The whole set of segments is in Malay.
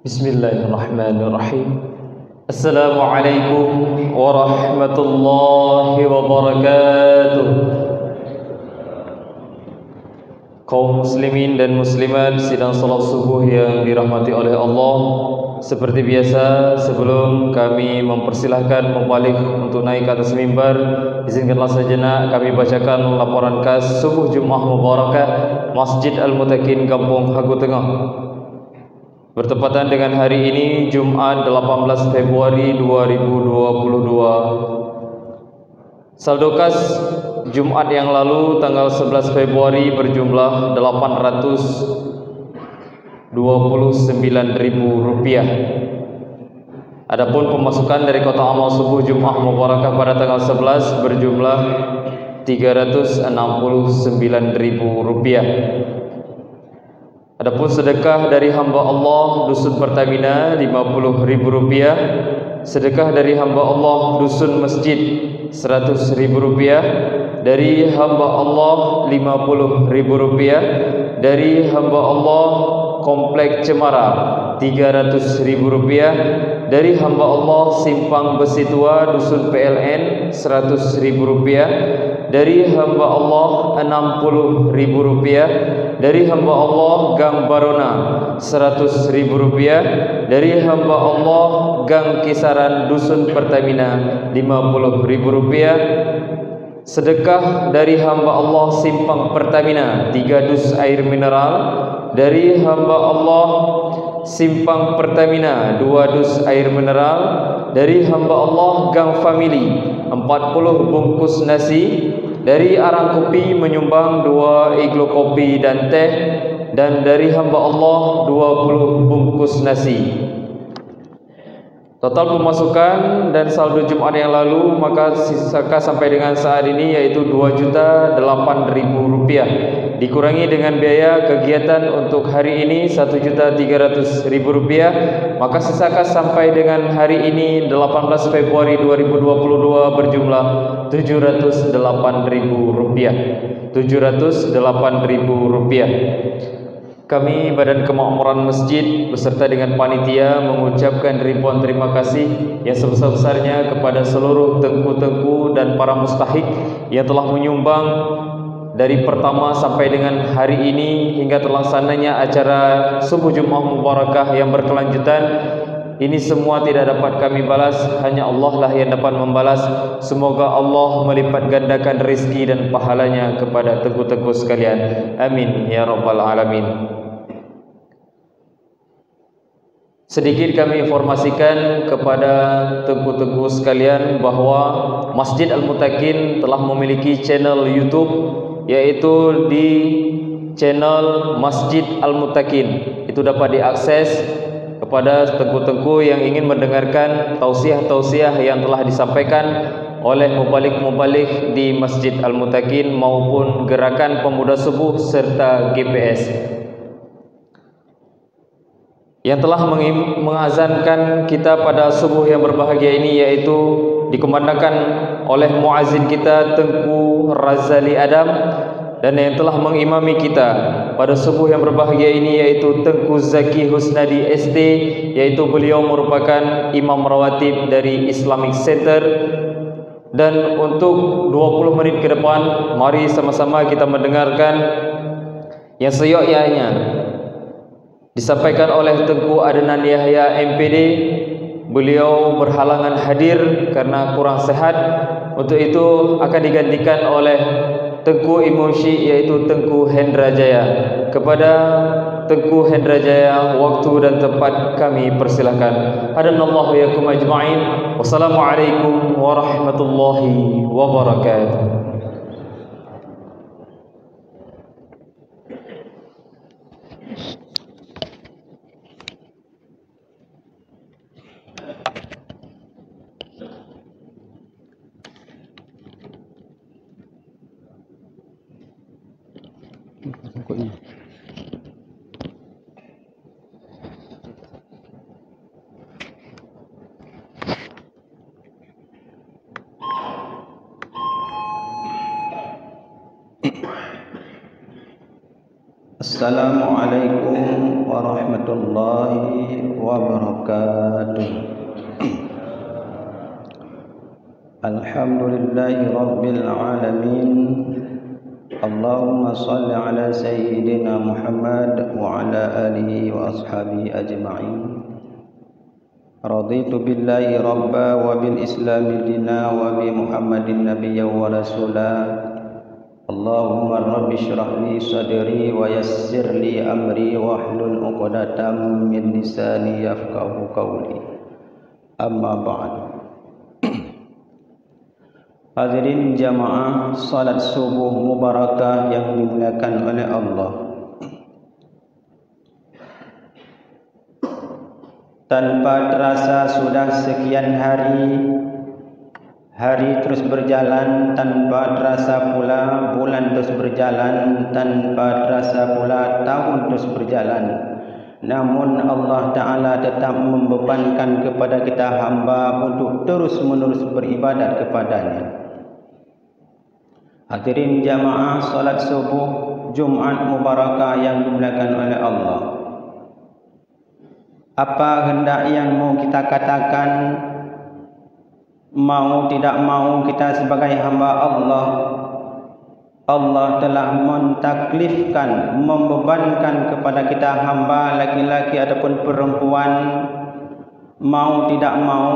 Bismillahirrahmanirrahim. Assalamualaikum warahmatullahi wabarakatuh. Kaum muslimin dan muslimat sidang salat subuh yang dirahmati oleh Allah. Seperti biasa, sebelum kami mempersilahkan mubalik untuk naik ke atas mimbar, izinkanlah sejenak kami bacakan laporan khas subuh Jumat Mubarakah Masjid Al-Mutakin Kampung Hagu Tengah. Bertepatan dengan hari ini Jumat 18 Februari 2022. Saldo kas Jumat yang lalu tanggal 11 Februari berjumlah Rp829.000. Adapun pemasukan dari kota amal subuh Jumat Mubarakah pada tanggal 11 berjumlah Rp369.000. Adapun sedekah dari hamba Allah Dusun Pertamina Rp50.000, sedekah dari hamba Allah Dusun Masjid Rp100.000, dari hamba Allah Rp50.000, dari hamba Allah Komplek Cemara Rp300.000, dari hamba Allah Simpang Besi Tua Dusun PLN Rp100.000, dari hamba Allah Rp60.000, dari hamba Allah Gang Barona Rp100.000, dari hamba Allah Gang Kisaran Dusun Pertamina Rp50.000, sedekah dari hamba Allah Simpang Pertamina 3 dus air mineral, dari hamba Allah Simpang Pertamina 2 dus air mineral, dari hamba Allah Gang Family 40 bungkus nasi, dari Arang Kopi menyumbang 2 iglo kopi dan teh, dan dari hamba Allah 20 bungkus nasi. Total pemasukan dan saldo Jumat yang lalu maka sisa sampai dengan saat ini yaitu Rp2.008.000, dikurangi dengan biaya kegiatan untuk hari ini Rp1.300.000, maka sisa kas sampai dengan hari ini 18 Februari 2022 berjumlah Rp708.000. Rp708.000. Kami Badan Kemakmuran Masjid beserta dengan panitia mengucapkan ribuan terima kasih yang sebesar-besarnya kepada seluruh tengku-tengku dan para mustahik yang telah menyumbang dari pertama sampai dengan hari ini hingga terlaksananya acara subuh Jumat Mubarakah yang berkelanjutan. Ini semua tidak dapat kami balas, hanya Allah lah yang dapat membalas. Semoga Allah melipat gandakan rezeki dan pahalanya kepada tengku-tengku sekalian. Amin ya rabbal alamin. Sedikit kami informasikan kepada tengku-tengku sekalian bahwa Masjid Al-Mutakin telah memiliki channel YouTube, yaitu di channel Masjid Al-Mutakin. Itu dapat diakses kepada tengku-tengku yang ingin mendengarkan tausiah-tausiah yang telah disampaikan oleh mubalik-mubalik di Masjid Al-Mutakin maupun gerakan pemuda subuh serta GPS yang telah mengazankan kita pada subuh yang berbahagia ini, yaitu dikumandangkan oleh muazin kita Tengku Razali Adam, dan yang telah mengimami kita pada subuh yang berbahagia ini yaitu Tengku Zaki Husnadi SD, yaitu beliau merupakan imam rawatib dari Islamic Center. Dan untuk 20 menit ke depan, mari sama-sama kita mendengarkan yang seyogyanya disampaikan oleh Tengku Adnan Yahya MPD. Beliau berhalangan hadir karena kurang sehat. Untuk itu akan digantikan oleh Tengku Imam Syekh, yaitu Tengku Hendra Jaya. Kepada Tengku Hendra Jaya, waktu dan tempat kami persilahkan. Hadanallahu yakum ajma'in. Wassalamualaikum warahmatullahi wabarakatuh. Assalamualaikum warahmatullahi wabarakatuh. Alhamdulillahi rabbil alamin. Allahumma salli ala sayyidina Muhammad wa ala alihi wa ashabihi ajma'in. Raditu billahi rabba wa bil islami dina wa bi Muhammadin nabiyya wa rasula. Allahumma rabbi syrah li sadri wa yassir li amri wahlul 'uqdatam min lisani yafqahu qawli. Amma ba'd. Hadirin jamaah salat subuh mubarakah yang dimuliakan oleh Allah. Tanpa terasa sudah sekian hari terus berjalan, tanpa terasa pula bulan terus berjalan, tanpa terasa pula tahun terus berjalan. Namun Allah Ta'ala tetap membebankan kepada kita hamba untuk terus menerus beribadat kepadanya. Hadirin jamaah salat subuh Jumat Mubarakah yang dimuliakan oleh Allah. Apa hendak yang mau kita katakan, mau tidak mau kita sebagai hamba Allah, Allah telah mentaklifkan, membebankan kepada kita hamba laki-laki ataupun perempuan, mau tidak mau,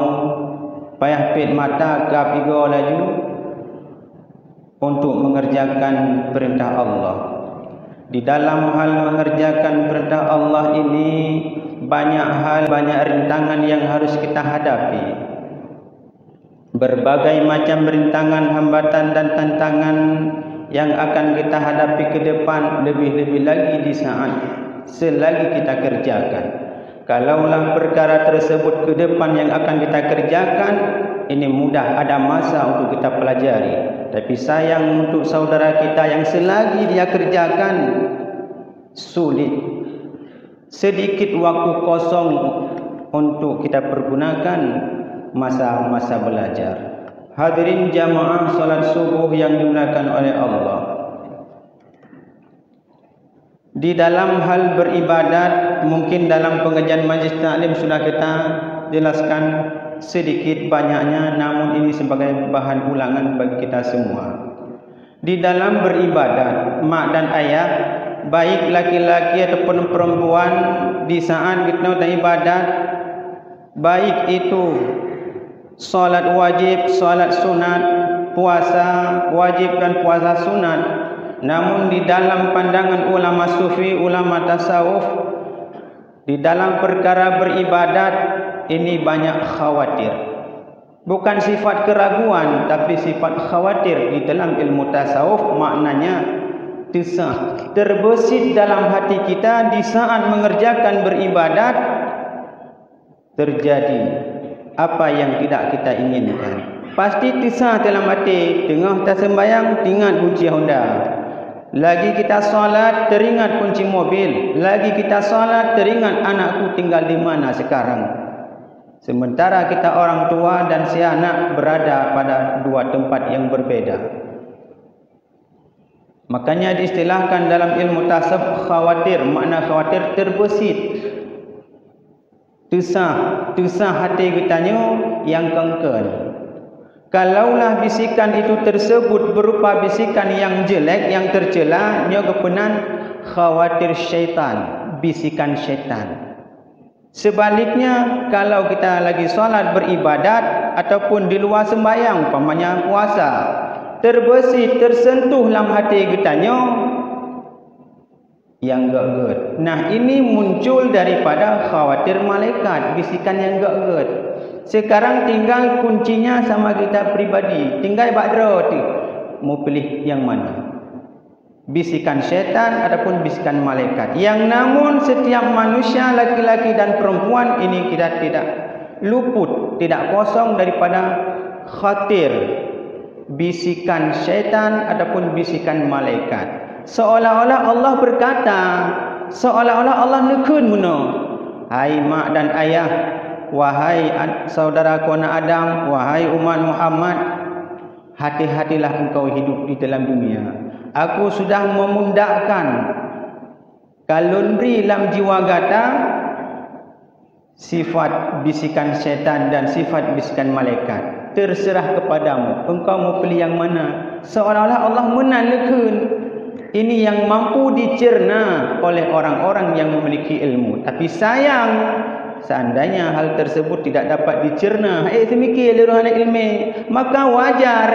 payah pit mata kapigo laju untuk mengerjakan perintah Allah. Di dalam hal mengerjakan perintah Allah ini banyak hal, banyak rintangan yang harus kita hadapi. Berbagai macam rintangan, hambatan dan tantangan yang akan kita hadapi ke depan, lebih-lebih lagi di saat selagi kita kerjakan. Kalaulah perkara tersebut ke depan yang akan kita kerjakan, ini mudah, ada masa untuk kita pelajari. Tapi sayang untuk saudara kita yang selagi dia kerjakan, sulit. Sedikit waktu kosong untuk kita pergunakan masa-masa belajar. Hadirin jamaah salat subuh yang dimuliakan oleh Allah. Di dalam hal beribadat, mungkin dalam pengajian majlis taklim sudah kita jelaskan sedikit banyaknya, namun ini sebagai bahan ulangan bagi kita semua. Di dalam beribadat, mak dan ayah, baik laki-laki ataupun perempuan, di saat kita beribadat, baik itu salat wajib, salat sunat, puasa wajib dan puasa sunat. Namun di dalam pandangan ulama sufi, ulama tasawuf, di dalam perkara beribadat ini banyak khawatir. Bukan sifat keraguan, tapi sifat khawatir. Di dalam ilmu tasawuf maknanya tisah, terbesit dalam hati kita di saat mengerjakan beribadat terjadi apa yang tidak kita inginkan. Pasti tisah dalam hati, tengah kita sembahyang teringat kunci Honda, lagi kita solat teringat kunci mobil, lagi kita solat teringat anakku tinggal di mana sekarang. Sementara kita orang tua dan si anak berada pada dua tempat yang berbeda. Makanya diistilahkan dalam ilmu tasawuf khawatir, makna khawatir terbesit. Tusah hati kita yang kengkel. Kalaulah bisikan itu tersebut berupa bisikan yang jelek, yang tercela, kepenan khawatir syaitan, bisikan syaitan. Sebaliknya, kalau kita lagi solat beribadat ataupun di luar sembahyang, umpamanya puasa, terbesit, tersentuh dalam hati kita yang gak-gak. Nah, ini muncul daripada khawatir malaikat, bisikan yang gak-gak. Sekarang tinggal kuncinya sama kita pribadi. Tinggal bakdra tu, mau pilih yang mana? Bisikan syaitan ataupun bisikan malaikat. Yang namun setiap manusia laki-laki dan perempuan ini kita tidak luput, tidak kosong daripada khawatir bisikan syaitan ataupun bisikan malaikat. Seolah-olah Allah berkata, seolah-olah Allah nekun muna, hai mak dan ayah, wahai saudara kona Adam, wahai umat Muhammad, hati-hatilah engkau hidup di dalam dunia. Aku sudah memundakkan Kalau beri dalam jiwa gata sifat bisikan syaitan dan sifat bisikan malaikat, terserah kepadamu, engkau mau pilih yang mana. Seolah-olah Allah menandakan ini yang mampu dicerna oleh orang-orang yang memiliki ilmu. Tapi sayang, seandainya hal tersebut tidak dapat dicerna, semikir anak ilmu, maka wajar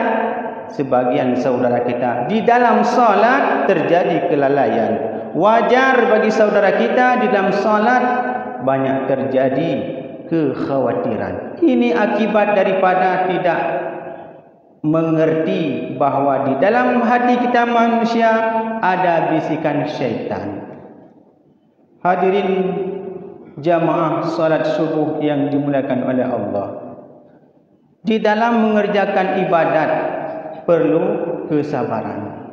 sebagian saudara kita di dalam salat terjadi kelalaian. Wajar bagi saudara kita di dalam salat banyak terjadi kekhawatiran. Ini akibat daripada tidak mengerti bahawa di dalam hati kita manusia ada bisikan syaitan. Hadirin jamaah salat subuh yang dimuliakan oleh Allah, di dalam mengerjakan ibadat perlu kesabaran.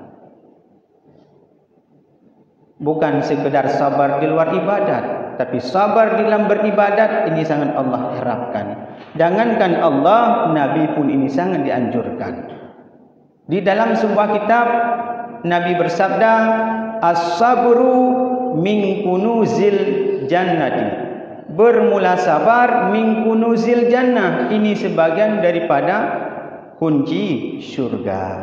Bukan sekedar sabar di luar ibadat, tapi sabar di dalam beribadat ini sangat Allah harapkan. Jangankan Allah, Nabi pun ini sangat dianjurkan. Di dalam sebuah kitab Nabi bersabda, as-sabru min kunuzil jannati. Bermula sabar min kunuzil jannah. Ini sebagian daripada kunci syurga.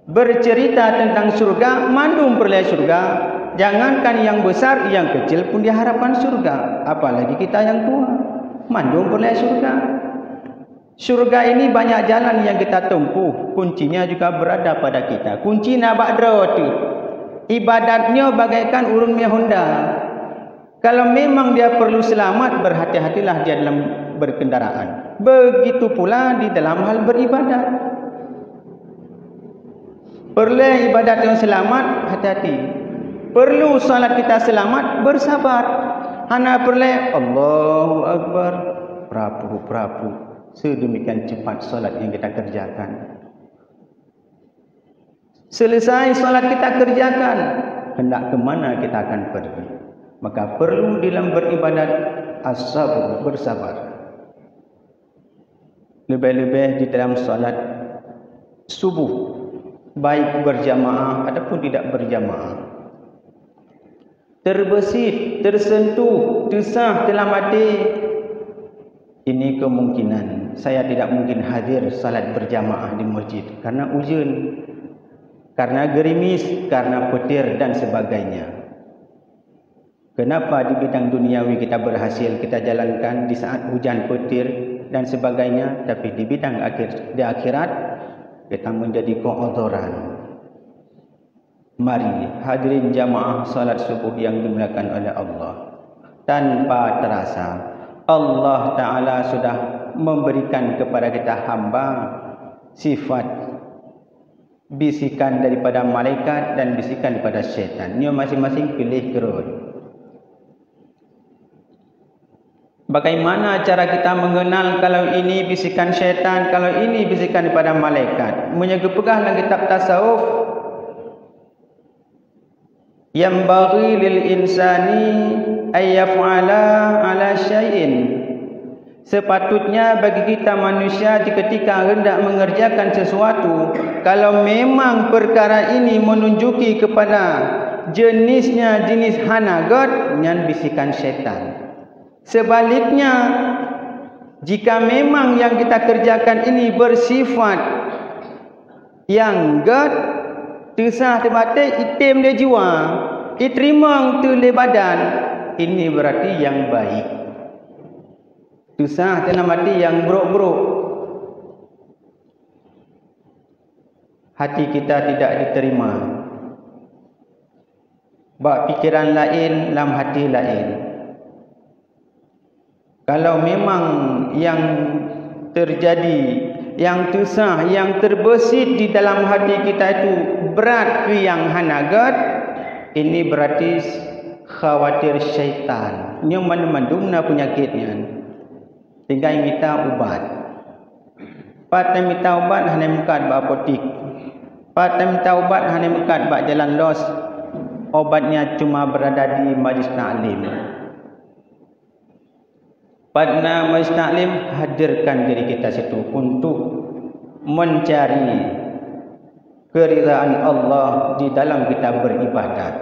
Bercerita tentang syurga, mandum peroleh syurga. Jangankan yang besar, yang kecil pun diharapkan surga. Apalagi kita yang tua, mandum peroleh surga. Surga ini banyak jalan yang kita tempuh. Kuncinya juga berada pada kita. Kunci nak bakdrati. Ibadatnya bagaikan urun Honda. Kalau memang dia perlu selamat, berhati-hatilah dia dalam berkendaraan. Begitu pula di dalam hal beribadat. Perlu ibadat yang selamat, hati-hati. Perlu salat kita selamat, bersabar. Hana perlu Allahu Akbar, perapu-perapu. Sedemikian cepat salat yang kita kerjakan. Selesai salat kita kerjakan, hendak ke mana kita akan pergi. Maka perlu dalam beribadat as-sabr, bersabar. Lebih-lebih di dalam salat subuh, baik berjamaah ataupun tidak berjamaah. Terbesit, tersentuh, desah dalam hati, ini kemungkinan saya tidak mungkin hadir salat berjamaah di masjid karena hujan, karena gerimis, karena petir dan sebagainya. Kenapa di bidang duniawi kita berhasil kita jalankan di saat hujan, petir dan sebagainya, tapi di bidang di akhirat kita menjadi keodoran. Mari hadirin jamaah salat subuh yang dimuliakan oleh Allah, tanpa terasa Allah Ta'ala sudah memberikan kepada kita hamba sifat bisikan daripada malaikat dan bisikan daripada syaitan. Ini masing-masing pilih kerut. Bagaimana cara kita mengenal kalau ini bisikan syaitan, kalau ini bisikan daripada malaikat? Menyegepegahlah kitab tasawuf. Yang bagi lil insani ayyaf'ala ala syai'in. Sepatutnya bagi kita manusia ketika hendak mengerjakan sesuatu, kalau memang perkara ini menunjuki kepada jenisnya jenis hanagat, nyan bisikan syaitan. Sebaliknya, jika memang yang kita kerjakan ini bersifat yang gad, tesah terbatik, itim dia jiwa, iterimang tu le badan, ini berarti yang baik. Tesah dalam hati yang buruk-buruk, hati kita tidak diterima. Bak pikiran lain, dalam hati lain. Kalau memang yang terjadi, yang tusah, yang terbesit di dalam hati kita itu berat ke yang hanagat, ini berarti khawatir syaitan. Ini mana-mana penyakitnya. Tinggal minta ubat. Patah minta ubat hanya mekat bak apotik. Patah minta ubat hanya mekat bak jalan los. Obatnya cuma berada di majlis taklim. Pada majlis taklim, hadirkan diri kita situ untuk mencari keridhaan Allah di dalam kita beribadat.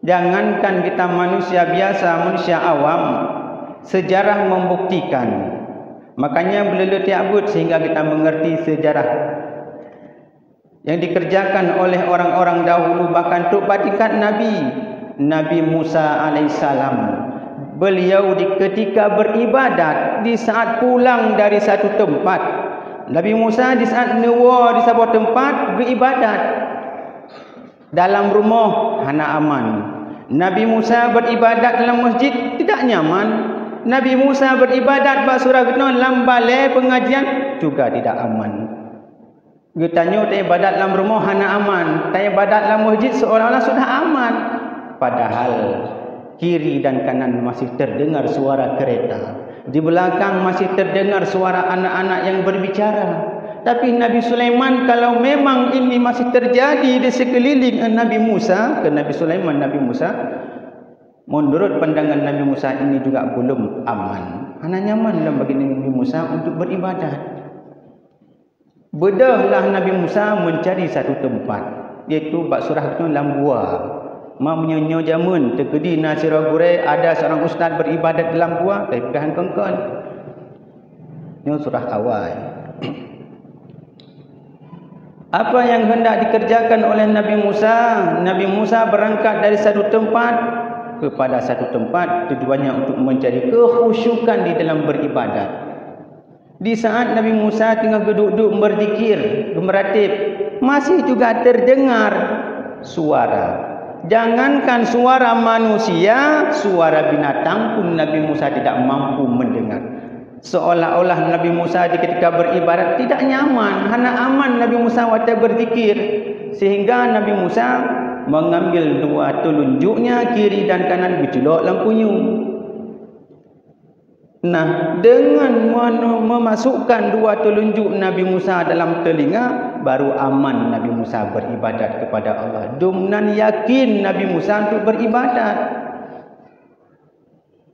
Jangankan kita manusia biasa, manusia awam, sejarah membuktikan. Makanya beliau tiabut sehingga kita mengerti sejarah yang dikerjakan oleh orang-orang dahulu, bahkan tingkat Nabi Musa alaihissalam. Beliau ketika beribadat, di saat pulang dari satu tempat, Nabi Musa di saat newa di sebuah tempat beribadat dalam rumah hana aman. Nabi Musa beribadat dalam masjid tidak nyaman. Nabi Musa beribadat surah dalam balai pengajian juga tidak aman. Dia tanya tak ibadat dalam rumah hana aman, tak ibadat dalam masjid seolah-olah sudah aman. Padahal kiri dan kanan masih terdengar suara kereta. Di belakang masih terdengar suara anak-anak yang berbicara. Tapi Nabi Sulaiman, kalau memang ini masih terjadi di sekeliling Nabi Musa, ke Nabi Sulaiman, Nabi Musa, menurut pandangan Nabi Musa ini juga belum aman. Hanya nyaman dalam bagi Nabi Musa untuk beribadat. Bedahlah Nabi Musa mencari satu tempat, iaitu surah itu dalam gua. Mamnya jamun terkedi nasirah gurai, ada seorang ustaz beribadat dalam gua, tapi pegahan kongkon. Ini surah awal. Apa yang hendak dikerjakan oleh Nabi Musa? Nabi Musa berangkat dari satu tempat kepada satu tempat, tujuannya untuk mencari kekhusyukan di dalam beribadat. Di saat Nabi Musa tengah duduk berzikir, meratib, masih juga terdengar suara. Jangankan suara manusia, suara binatang pun Nabi Musa tidak mampu mendengar. Seolah-olah Nabi Musa ketika beribadat tidak nyaman, hana aman Nabi Musa waktu berzikir. Sehingga Nabi Musa mengambil dua telunjuknya, kiri dan kanan, bercelok lampunya. Nah, dengan memasukkan dua telunjuk Nabi Musa dalam telinga, baru aman Nabi Musa beribadat kepada Allah. Dumnan yakin Nabi Musa untuk beribadat.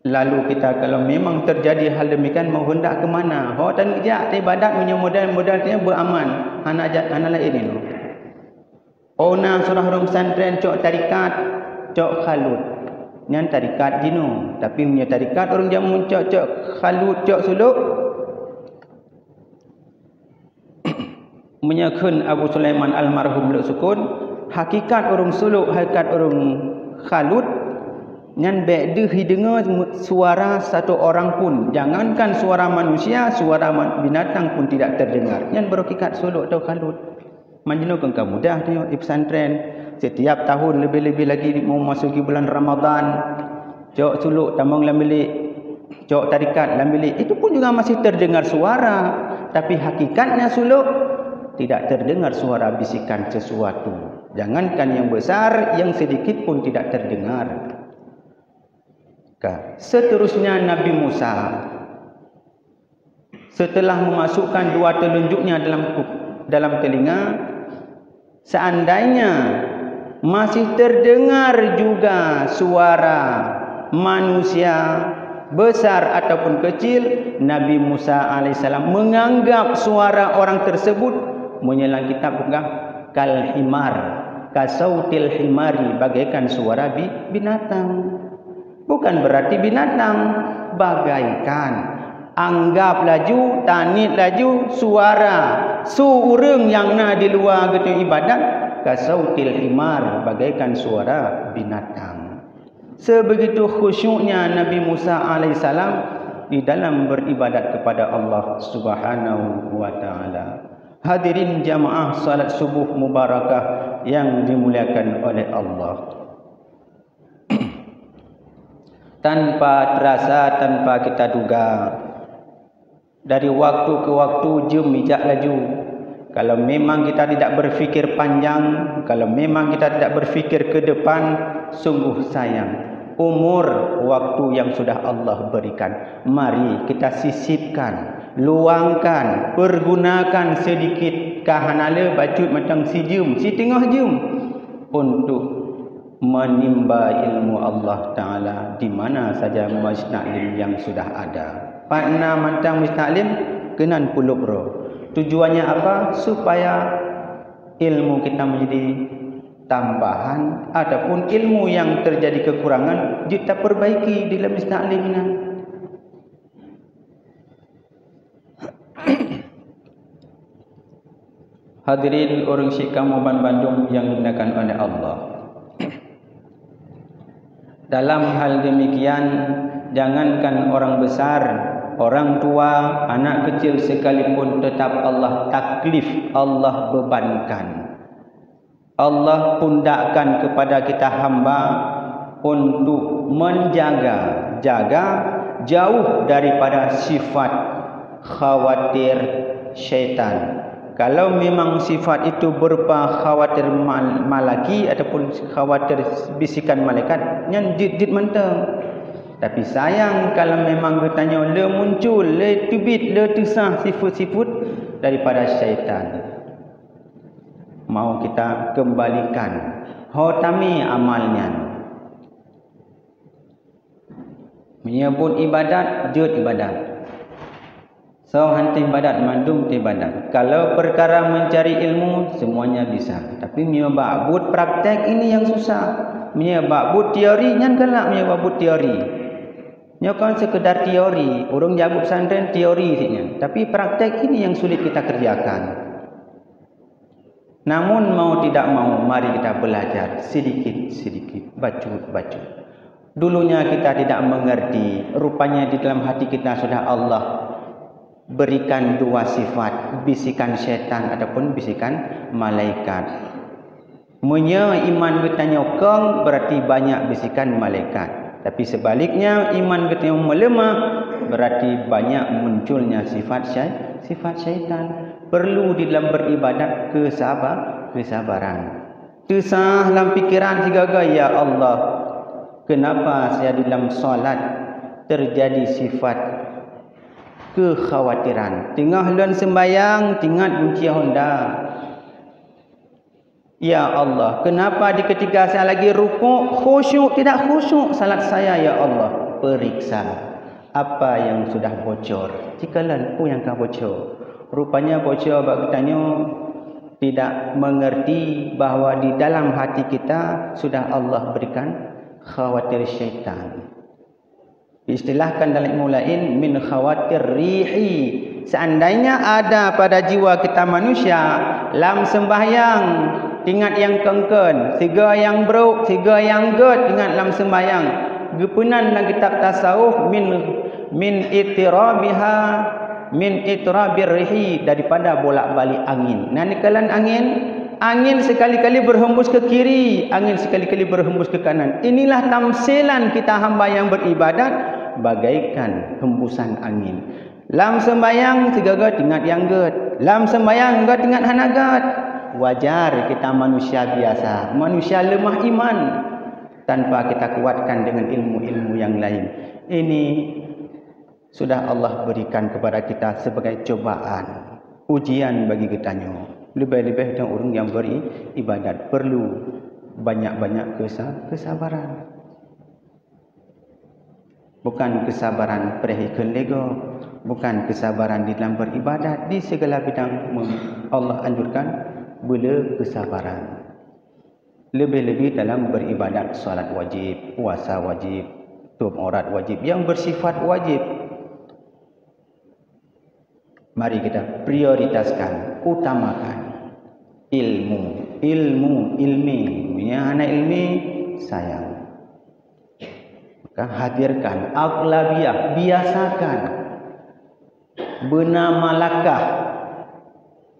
Lalu kita kalau memang terjadi hal demikian, mau hendak ke mana? Oh, dan dia ibadat punya modal-modalnya beraman. Anak lain ini. Oh, nah surah rum pesantren cok tarikat, cok khalut. Nyan tarikat dino, tapi punya tarikat orang jamun cok khalut, cok suluk. Menyakun Abu Sulaiman almarhum lek sukun, hakikat orang suluk, hakikat orang khalut. Nyan beda hidengar suara satu orang pun. Jangankan suara manusia, suara binatang pun tidak terdengar. Nyan berhakikat suluk atau khalut. Manjino kengkau mudah tengok di pesantren. Setiap tahun lebih-lebih lagi mau masuki bulan Ramadan, cok suluk tambang dalam bilik, cok tarikat dalam bilik, itu pun juga masih terdengar suara. Tapi hakikatnya suluk tidak terdengar suara bisikan sesuatu. Jangankan yang besar, yang sedikit pun tidak terdengar. Seterusnya Nabi Musa, setelah memasukkan dua telunjuknya dalam telinga, seandainya masih terdengar juga suara manusia besar ataupun kecil, Nabi Musa alaihissalam menganggap suara orang tersebut menyelang kitab pegang kal himar, kasautil himari, bagaikan suara binatang. Bukan berarti binatang, bagaikan. Anggap laju, tanit laju, suara urang yang na di luar gitu ibadat, kasautil himar, bagaikan suara binatang. Sebegitu khusyuknya Nabi Musa alaihissalam di dalam beribadat kepada Allah Subhanahu wa taala. Hadirin jamaah salat subuh mubarakah yang dimuliakan oleh Allah. Tanpa terasa, tanpa kita duga, dari waktu ke waktu jam mijak laju. Kalau memang kita tidak berfikir panjang, kalau memang kita tidak berfikir ke depan, sungguh sayang umur waktu yang sudah Allah berikan. Mari kita sisipkan, luangkan, pergunakan sedikit kahanala bacut macam si tengah jam untuk menimba ilmu Allah Ta'ala di mana saja majlis taklim yang sudah ada. Partner mantang majlis taklim kenan puluh bro. Tujuannya apa? Supaya ilmu kita menjadi tambahan ataupun ilmu yang terjadi kekurangan kita perbaiki di dalam taklim ini. Hadirin orang Syekh Kamuban Bandung yang dimuliakan oleh Allah. Dalam hal demikian, jangankan orang besar, orang tua, anak kecil sekalipun tetap Allah taklif, Allah bebankan. Allah pundakkan kepada kita hamba untuk menjaga, jauh daripada sifat khawatir syaitan. Kalau memang sifat itu berupa khawatir malaki ataupun khawatir bisikan malaikat, yang jid mentang. Tapi sayang kalau memang bertanya le muncul, le tubit, le tusah sifat-sifat daripada syaitan. Mau kita kembalikan hotami amalnya. Menyebut ibadat, jud ibadat. So hanti ibadat, mandum ibadat. Kalau perkara mencari ilmu, semuanya bisa. Tapi menyebut praktek ini yang susah. Menyebut teori, nyan galak menyebut teori. Nyokan sekedar teori. Orang jago pesantren teori siknya. Tapi praktek ini yang sulit kita kerjakan. Namun mau tidak mau, mari kita belajar sedikit-sedikit. Bacut. Dulunya kita tidak mengerti. Rupanya di dalam hati kita sudah Allah berikan dua sifat, bisikan syaitan ataupun bisikan malaikat. Munya iman bertanya kong berarti banyak bisikan malaikat. Tapi sebaliknya iman bertanya melemah berarti banyak munculnya sifat syaitan. Perlu di dalam beribadat kesabaran. Tusah dalam fikiran sigaga, ya Allah, kenapa saya di dalam solat terjadi sifat kekhawatiran. Tengah lon sembayang, tingat bunci Honda. Ya Allah, kenapa di ketika saya lagi rukuk khusyuk tidak khusyuk salat saya, ya Allah? Periksa apa yang sudah bocor. Jika lampu yang kau bocor, rupanya bocor bagi tanya tidak mengerti bahawa di dalam hati kita sudah Allah berikan khawatir syaitan. Diistilahkan dalam ilmu lain min khawatir rihi. Seandainya ada pada jiwa kita manusia lam sembahyang ingat yang kengken, siga yang bruk, siga yang get ingat lam sembahyang. Gepunan dalam kitab tasawuf min itirabiha min itirabir rihi, daripada bolak-balik angin. Nah nikalan angin sekali-kali berhembus ke kiri, angin sekali-kali berhembus ke kanan. Inilah tamsilan kita hamba yang beribadat bagaikan hembusan angin. Lam sembayang segagat ingat yang get, lam sembayang gat ingat hanagat. Wajar kita manusia biasa, manusia lemah iman tanpa kita kuatkan dengan ilmu-ilmu yang lain. Ini sudah Allah berikan kepada kita sebagai cobaan, ujian bagi kitanya. Lebih-lebih dengan orang yang beribadat perlu banyak-banyak kesabaran. Bukan kesabaran perihkan lego, bukan kesabaran di dalam beribadat. Di segala bidang Allah anjurkan bela kesabaran. Lebih-lebih dalam beribadat, salat wajib, puasa wajib, tutup aurat wajib, yang bersifat wajib. Mari kita prioritaskan, utamakan ilmi. Yang anak ilmi sayang. Maka hadirkan aglabiah, biasakan benar malakah.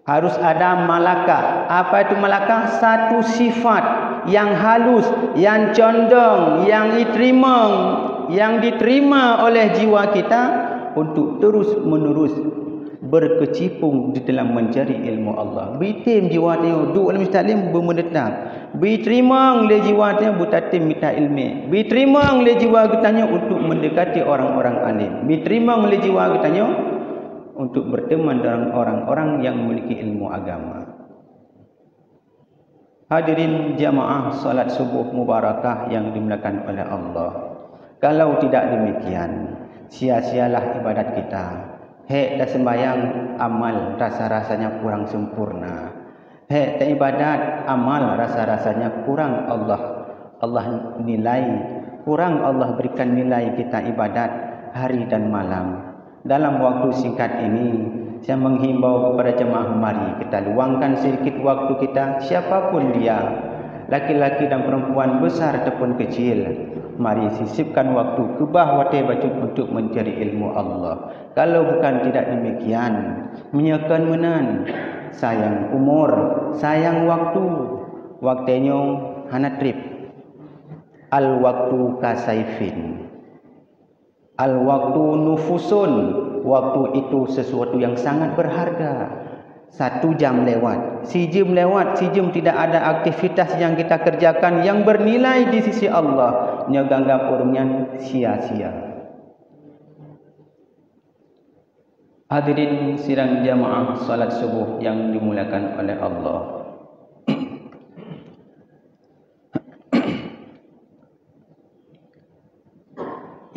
Harus ada malakah. Apa itu malakah? Satu sifat yang halus, yang condong, yang diterima oleh jiwa kita untuk terus menerus berkecimpung di dalam mencari ilmu Allah. Bitim jiwa dia duk dalam taklim bermenetap. Diterima oleh jiwa dia butatim minta ilmu. Diterima oleh jiwa kitanya untuk mendekati orang-orang alim. Diterima oleh jiwa kitanya untuk berteman dengan orang-orang yang memiliki ilmu agama. Hadirin jamaah salat subuh mubarakah yang dimuliakan oleh Allah. Kalau tidak demikian, sia-sialah ibadat kita. Dah sembahyang amal rasa-rasanya kurang sempurna. Tak ibadat, amal rasa-rasanya kurang Allah nilai, kurang Allah berikan nilai kita ibadat hari dan malam. Dalam waktu singkat ini, saya menghimbau kepada jemaah, mari kita luangkan sedikit waktu kita, siapapun dia, laki-laki dan perempuan, besar ataupun kecil. Mari sisipkan waktu kebah wate baju untuk mencari ilmu Allah. Kalau bukan tidak demikian, menyekan menan, sayang umur, sayang waktu. Waktunya hana trip. Al waktu kasaifin. Al waktu nufusun. Waktu itu sesuatu yang sangat berharga. 1 jam lewat, 1 jam lewat, 1 jam tidak ada aktivitas yang kita kerjakan yang bernilai di sisi Allah, nyeganggap urungan sia-sia. Hadirin sidang jamaah salat subuh yang dimuliakan oleh Allah.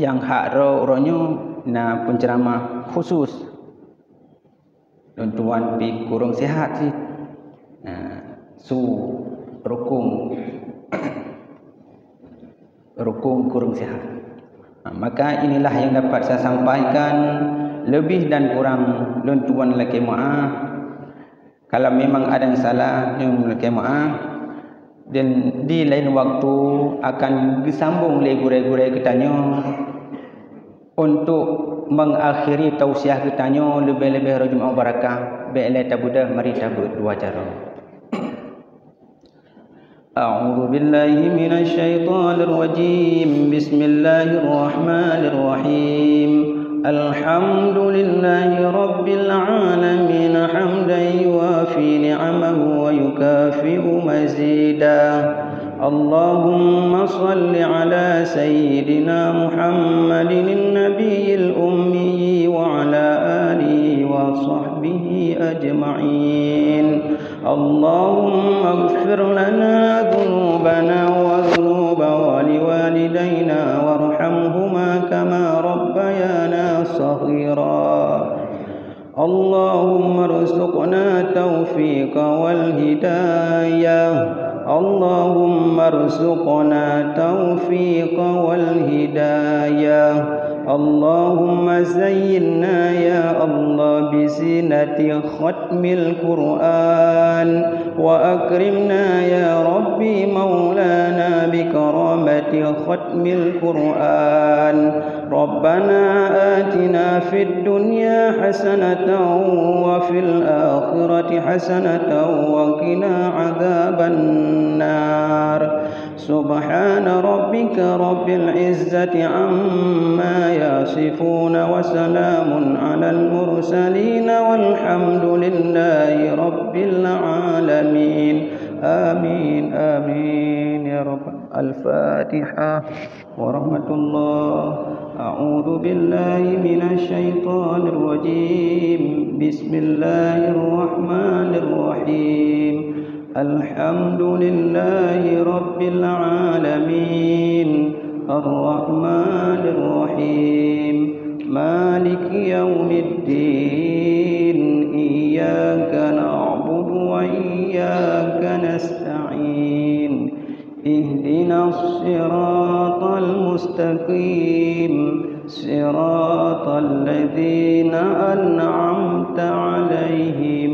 Yang hak ronyo na penceramah khusus tuan pi kurung sihat sih. Rukung kurung sihat. Maka inilah yang dapat saya sampaikan, lebih dan kurang tuan laki maaf. Kalau memang ada yang salah, laki maaf. Dan di lain waktu akan disambung gure-gure kitanya untuk mengakhiri tausiah kitanya lebih-lebih rajum barakah bi'la tabudah, mari tabut dua cara. A'udzu billahi minasy syaithanir rajim. Bismillahirrahmanirrahim. Alhamdulillahi rabbil alamin hamdan yuwafi ni'amahu wa yukafi'u mazidah. Allahumma salli ala sayyidina Muhammadin nabiyil ummi wa ala alihi wa sahbihi ajma'in. Allahumma ighfir lana dhunubana wa dhunuba waliwalidayna warhamhuma kama rabbayana saghira. Allahumma rzuqna taufiqa wal hidayah. Allahumma rzuqna taufiqa wal hidayah. Allahumma zayyinna ya Allah bizinati khatmil Qur'an wa akrimna ya Rabbi maulana bikaramati khatmil Qur'an. Rabbana atina fid dunya hasanatan wa fil akhirati hasanatan wa qina adzaban nar. Subhana rabbika rabbil izzati amma yasifuna wa salamun alal mursalin walhamdulillahi rabbil alamin. Amin amin ya rabb. Al-Fatihah. Warahmatullah. A'udzu billahi minasy syaithanir rajim. Bismillahirrahmanirrahim. Alhamdulillahi rabbil alamin. Ar-Rahmanir Rahim. Maliki yaumiddin. Iyyaka na'budu wa iyyaka nasta'in. Ihdinas siratal mustaqim. Siratal ladzina an'amta 'alaihim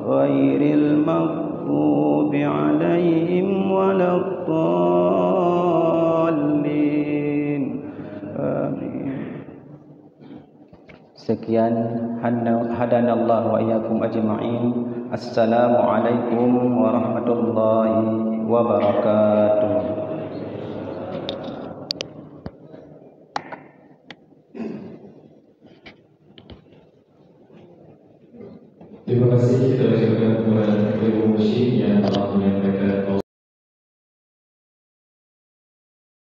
ghairil maghdubi 'alaihim waladdallin. Amin. Sekian, hadanallahu wa iyyakum ajma'in. Assalamualaikum warahmatullahi wabarakatuh. Terima kasih kita ucapkan kepada Ibu Musyid yang telah menyampaikan